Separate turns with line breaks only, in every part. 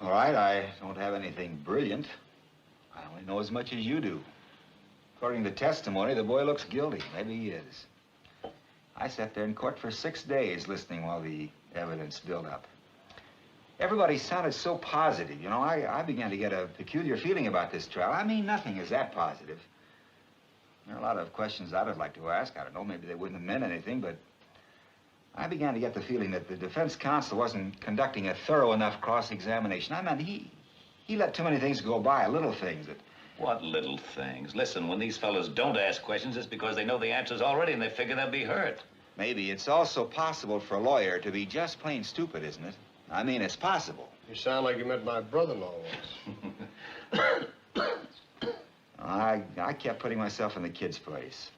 All right, I don't have anything brilliant. I only know as much as you do. According to testimony, the boy looks guilty. Maybe he is. I sat there in court for 6 days listening while the evidence built up. Everybody sounded so positive. You know, I began to get a peculiar feeling about this trial. I mean, nothing is that positive. There are a lot of questions I'd like to ask. I don't know, maybe they wouldn't have meant anything, but I began to get the feeling that the defense counsel wasn't conducting a thorough enough cross-examination. I mean, he let too many things go by, little things that...
What little things? Listen, when these fellas don't ask questions, it's because they know the answers already and they figure they'll be hurt.
Maybe it's also possible for a lawyer to be just plain stupid, isn't it? I mean, it's possible.
You sound like you met my brother-in-law once.
I kept putting myself in the kid's place.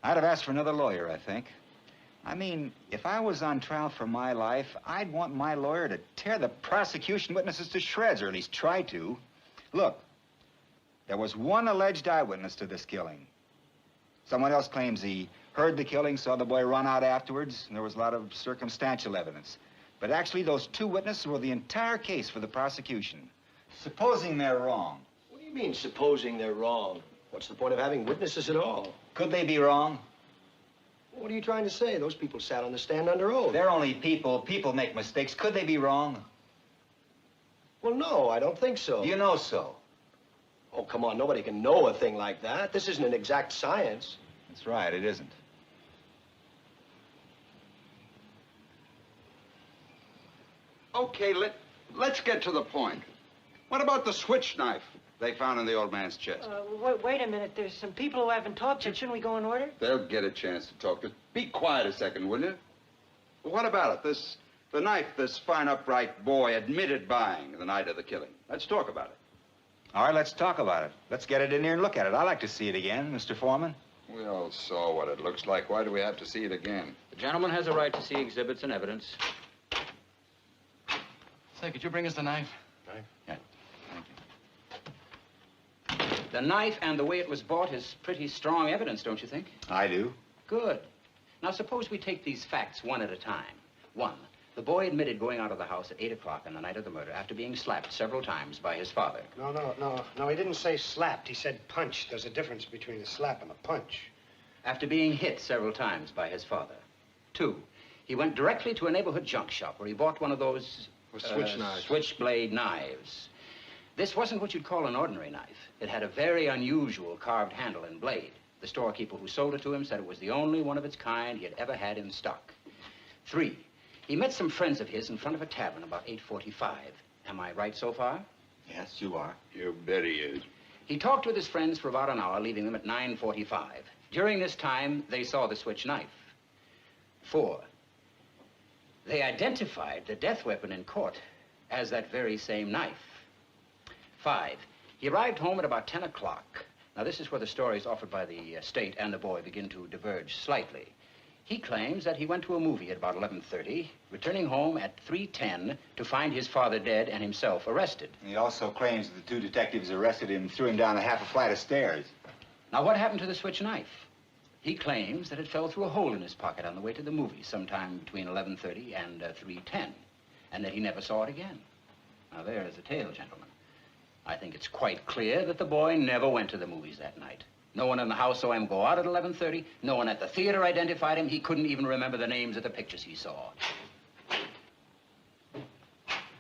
I'd have asked for another lawyer, I think. I mean, if I was on trial for my life, I'd want my lawyer to tear the prosecution witnesses to shreds, or at least try to. Look, there was one alleged eyewitness to this killing. Someone else claims he heard the killing, saw the boy run out afterwards, and there was a lot of circumstantial evidence. But actually, those two witnesses were the entire case for the prosecution. Supposing they're wrong.
What do you mean, supposing they're wrong? What's the point of having witnesses at all?
Could they be wrong?
What are you trying to say? Those people sat on the stand under oath.
They're only people. People make mistakes. Could they be wrong?
Well, no, I don't think so.
You know so.
Oh, come on, nobody can know a thing like that. This isn't an exact science.
That's right, it isn't.
Okay, let's get to the point. What about the switch knife they found in the old man's chest?
Wait a minute. There's some people who haven't talked yet. Shouldn't we go in order?
They'll get a chance to talk. Just be quiet a second, will you? What about it? The knife this fine, upright boy admitted buying the night of the killing. Let's talk about it.
All right, let's talk about it. Let's get it in here and look at it. I'd like to see it again, Mr. Foreman.
We all saw what it looks like. Why do we have to see it again?
The gentleman has a right to see exhibits and evidence.
Say, could you bring us the knife?
Knife?
Yeah, thank you.
The knife and the way it was bought is pretty strong evidence, don't you think?
I do.
Good. Now, suppose we take these facts one at a time. One, the boy admitted going out of the house at 8 o'clock on the night of the murder after being slapped several times by his father.
No, he didn't say slapped. He said punched. There's a difference between a slap and a punch.
After being hit several times by his father. Two, he went directly to a neighborhood junk shop where he bought one of those...
switch knives.
Switchblade knives. This wasn't what you'd call an ordinary knife. It had a very unusual carved handle and blade. The storekeeper who sold it to him said it was the only one of its kind he had ever had in stock. Three, he met some friends of his in front of a tavern about 8:45. Am I right so far?
Yes, you are.
You bet he is.
He talked with his friends for about an hour, leaving them at 9:45. During this time, they saw the switch knife. Four, they identified the death weapon in court as that very same knife. Five, he arrived home at about 10 o'clock. Now, this is where the stories offered by the state and the boy begin to diverge slightly. He claims that he went to a movie at about 11:30, returning home at 3:10 to find his father dead and himself arrested.
He also claims that the two detectives arrested him and threw him down a half a flight of stairs.
Now, what happened to the switch knife? He claims that it fell through a hole in his pocket on the way to the movie sometime between 11:30 and 3:10, and that he never saw it again. Now, there is the tale, gentlemen. I think it's quite clear that the boy never went to the movies that night. No one in the house saw him go out at 11:30. No one at the theater identified him. He couldn't even remember the names of the pictures he saw.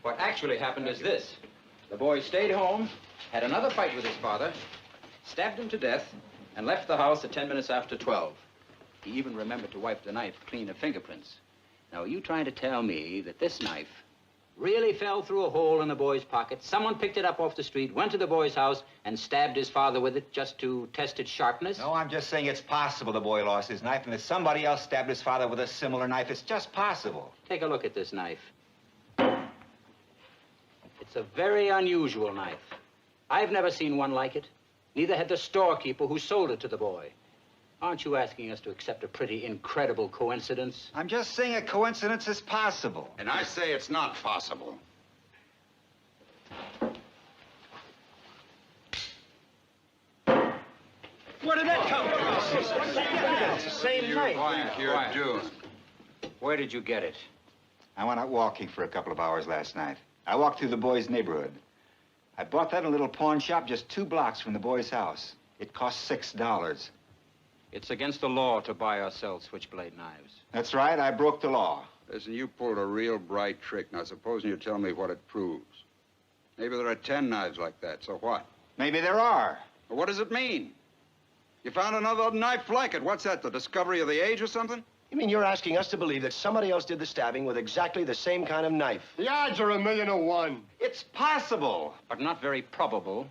What actually happened is this. The boy stayed home, had another fight with his father, stabbed him to death, and left the house at 10 minutes after 12. He even remembered to wipe the knife clean of fingerprints. Now, are you trying to tell me that this knife really fell through a hole in the boy's pocket? Someone picked it up off the street, went to the boy's house, and stabbed his father with it just to test its sharpness?
No, I'm just saying it's possible the boy lost his knife and that somebody else stabbed his father with a similar knife. It's just possible.
Take a look at this knife. It's a very unusual knife. I've never seen one like it. Neither had the storekeeper who sold it to the boy. Aren't you asking us to accept a pretty incredible coincidence?
I'm just saying a coincidence is possible.
And I say it's not possible.
Where did that come from? It's the same knife.
Quiet, you're doing.
Where did you get it?
I went out walking for a couple of hours last night. I walked through the boy's neighborhood. I bought that in a little pawn shop just 2 blocks from the boy's house. It cost $6.
It's against the law to buy or sell switchblade knives.
That's right, I broke the law.
Listen, you pulled a real bright trick. Now, supposing you tell me what it proves. Maybe there are 10 knives like that, so what?
Maybe there are.
Well, what does it mean? You found another knife like it. What's that, the discovery of the age or something?
You mean you're asking us to believe that somebody else did the stabbing with exactly the same kind of knife?
The odds are 1,000,000 to 1.
It's possible.
But not very probable